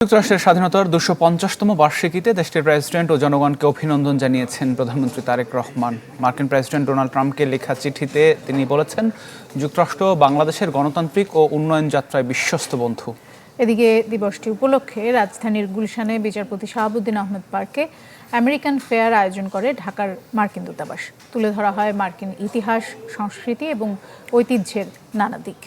যুক্তরাষ্ট্রের স্বাধীনতার ২৫০তম বার্ষিকীতে দেশটির প্রেসিডেন্ট ও জনগণকে অভিনন্দন জানিয়েছেন প্রধানমন্ত্রী তারেক রহমান। মার্কিন প্রেসিডেন্ট ডোনাল্ড ট্রাম্পকে লেখা চিঠিতে তিনি বলেছেন, যুক্তরাষ্ট্র বাংলাদেশের গণতান্ত্রিক ও উন্নয়ন যাত্রায় বিশ্বস্ত বন্ধু। এদিকে দিবসটি উপলক্ষে রাজধানীর গুলশানে বিচারপতি শাহাবুদ্দিন আহমেদ পার্কে আমেরিকান ফেয়ার আয়োজন করে ঢাকার মার্কিন দূতাবাস। তুলে ধরা হয় মার্কিন ইতিহাস, সংস্কৃতি এবং ঐতিহ্যের নানা দিক।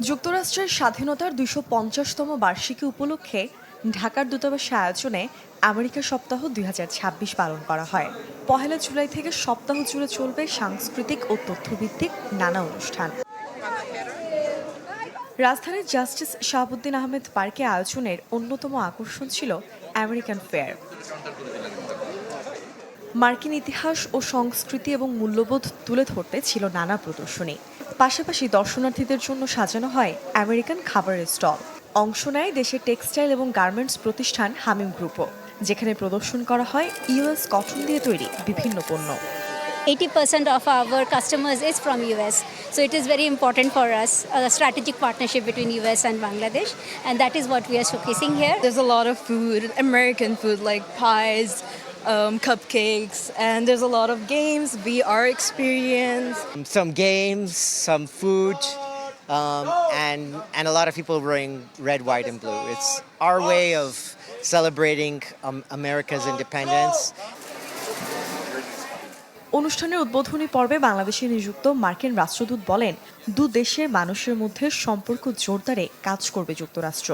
যুক্তরাষ্ট্রের স্বাধীনতার ২৫০তম বার্ষিকী উপলক্ষে ঢাকার দূতাবাসের আয়োজনে আমেরিকা সপ্তাহ ২০২৬ পালন করা হয়। ১ জুলাই থেকে সপ্তাহ জুড়ে চলবে সাংস্কৃতিক ও তথ্যভিত্তিক নানা অনুষ্ঠান। রাজধানীর জাস্টিস শাহাবুদ্দিন আহমেদ পার্কে আয়োজনের অন্যতম আকর্ষণ ছিল আমেরিকান ফেয়ার। মার্কিন ইতিহাস ও সংস্কৃতি এবং মূল্যবোধ তুলে ধরতে ছিল নানা প্রদর্শনী। পাশাপাশি দর্শনার্থীদের জন্য সাজানো হয় আমেরিকান খাবারের স্টল। অংশ নেয় দেশের টেক্সটাইল এবং গার্মেন্টস প্রতিষ্ঠান হামিম গ্রুপও, যেখানে প্রদর্শন করা হয় ইউএস কটন দিয়ে তৈরি বিভিন্ন পণ্য। 80% of our customers is from US, so it is very important for us, a strategic partnership between US and Bangladesh, and that is what we are showcasing here. There's a lot of food, American food like pies, cupcakes, and there's a lot of games, VR experience. Some games, some food, and a lot of people wearing red, white, and blue. It's our way of celebrating America's independence. অনুষ্ঠানের উদ্বোধনী পর্বে বাংলাদেশে নিযুক্ত মার্কিন রাষ্ট্রদূত বলেন, দু দেশের মানুষের মধ্যে সম্পর্ক জোরদারে কাজ করবে যুক্তরাষ্ট্র।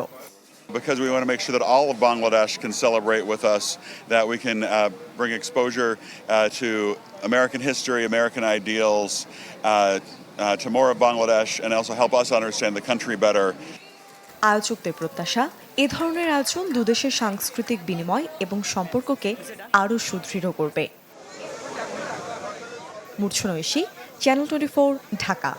Because we want to make sure that all of Bangladesh can celebrate with us, that we can bring exposure to American history, American ideals, to more of Bangladesh, and also help us understand the country better. আয়োজকদের প্রত্যাশা, এ ধরনের আয়োজন দুদেশের সাংস্কৃতিক বিনিময় এবং সম্পর্ককে আরও সুদৃঢ় করবে। মূর্ছনা ঐশী, চ্যানেল 24, ঢাকা।